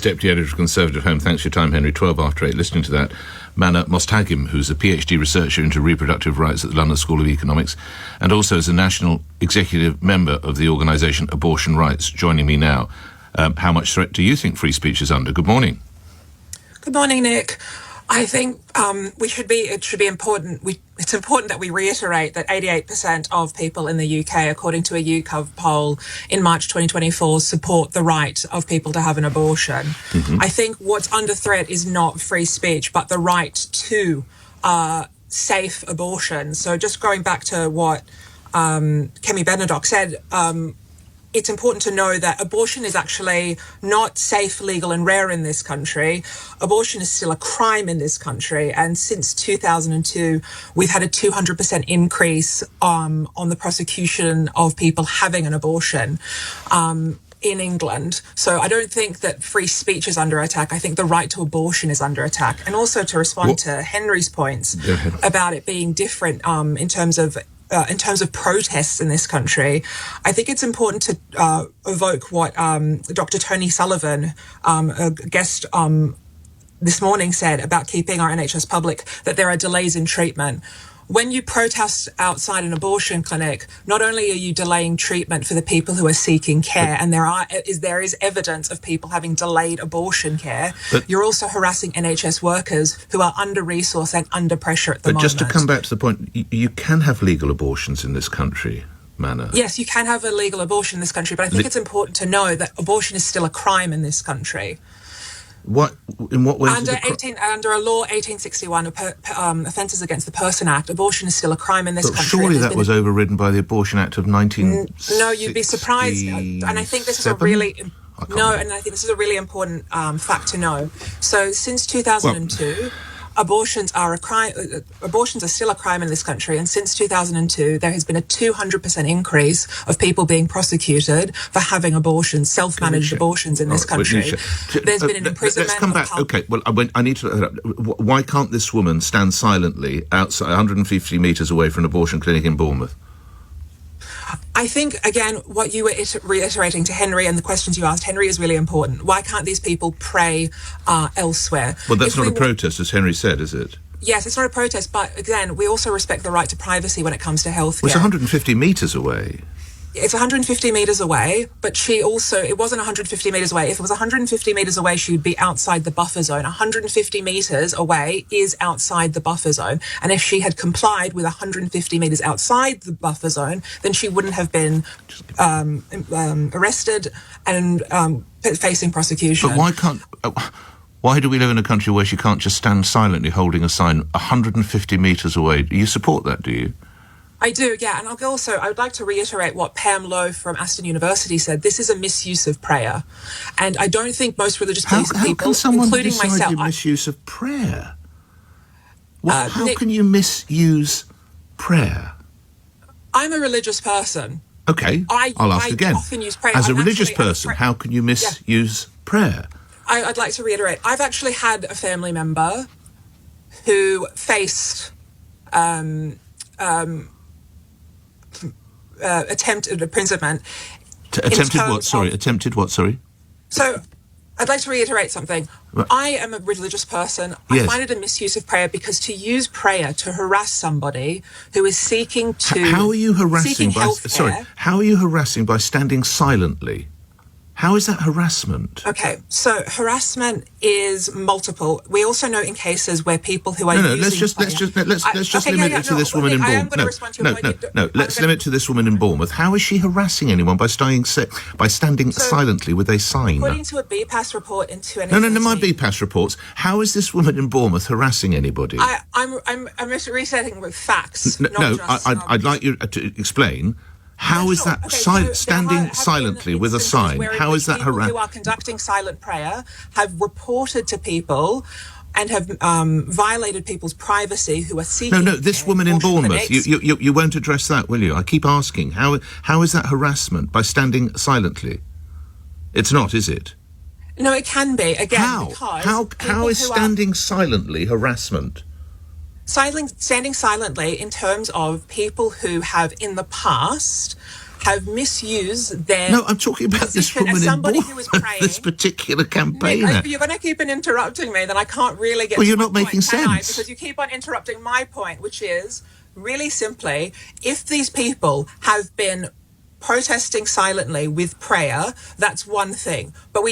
Deputy Editor of Conservative Home. Thanks for your time, Henry. 12 after 8. Listening to that, Mana Mostagim, who's a PhD researcher into reproductive rights at the London School of Economics, and also is a national executive member of the organisation Abortion Rights, joining me now. How much threat do you think free speech is under? Good morning. Good morning, Nick. I think it should be important. It's important that we reiterate that 88% of people in the UK, according to a YouGov poll in March 2024, support the right of people to have an abortion. I think what's under threat is not free speech, but the right to safe abortion. So just going back to what Kemi Benedok said, it's important to know that abortion is actually not safe, legal and rare in this country. Abortion is still a crime in this country. And since 2002, we've had a 200% increase on the prosecution of people having an abortion in England. So I don't think that free speech is under attack. I think the right to abortion is under attack. And also to respond to Henry's points about it being different in terms of protests in this country, I think it's important to evoke what Dr. Tony Sullivan, a guest this morning, said about keeping our NHS public, that there are delays in treatment. When you protest outside an abortion clinic, not only are you delaying treatment for the people who are seeking care, and there is evidence of people having delayed abortion care, you're also harassing NHS workers who are under-resourced and under pressure at the moment. But just to come back to the point, you can have legal abortions in this country, Mana. Yes, you can have a legal abortion in this country, but I think it's important to know that abortion is still a crime in this country. In what way? Under a law 1861, Offences Against the Person Act, abortion is still a crime in this country. Surely that was overridden by the Abortion Act of 1960. No, you'd be surprised. And I think this is a really important fact to know. So since 2002. Abortions are still a crime in this country, and since 2002 there has been a 200% increase of people being prosecuted for having abortions, self-managed abortions in this country. There's been an imprisonment. Let's come back. Okay, well, I need to. Why can't this woman stand silently outside 150 metres away from an abortion clinic in Bournemouth? I think, again, what you were reiterating to Henry and the questions you asked Henry is really important. Why can't these people pray elsewhere? Well, that's not a protest, as Henry said, is it? Yes, it's not a protest, but again, we also respect the right to privacy when it comes to healthcare. Well, it's 150 metres away. It's 150 metres away, but it wasn't 150 metres away. If it was 150 metres away, she'd be outside the buffer zone. 150 metres away is outside the buffer zone. And if she had complied with 150 metres outside the buffer zone, then she wouldn't have been arrested and facing prosecution. But why do we live in a country where she can't just stand silently holding a sign 150 metres away? Do you support that, do you? I do, yeah. And I would like to reiterate what Pam Lowe from Aston University said. This is a misuse of prayer. And I don't think most religious people, including myself... misuse of prayer? How can you misuse prayer? I'm a religious person. Okay, I'll ask again. I often use prayer. As a religious person, how can you misuse prayer? I'd like to reiterate. I've actually had a family member who faced... attempted imprisonment. Attempted what, sorry? So, I'd like to reiterate something. I am a religious person. Yes. I find it a misuse of prayer because to use prayer to harass somebody who is seeking to... How are you harassing How are you harassing by standing silently? How is that harassment? Okay, so harassment is multiple. We also know in cases where people who are let's just limit it to this woman in Bournemouth. Let's limit it to this woman in Bournemouth. How is she harassing anyone by standing silently with a sign? According to a BPAS report into an... No, my BPAS reports. How is this woman in Bournemouth harassing anybody? I'm resetting with facts. I'd like you to explain. How is that standing silently with a sign? How is that harassment? People who are conducting silent prayer have reported to people and have violated people's privacy who are seeking... No, this woman in Bournemouth, you won't address that, will you? I keep asking, how is that harassment by standing silently? It's not, is it? No, it can be, again, How is standing silently harassment? standing silently in terms of people who have in the past have misused their No, I'm talking about this position woman as in somebody Bournemouth, who was praying. this particular Nick, campaigner. if you're going to keep on interrupting me, then I can't really get Well, to you're my not making point, can I? sense. Because you keep on interrupting my point, which is really simply, if these people have been protesting silently with prayer, that's one thing. But we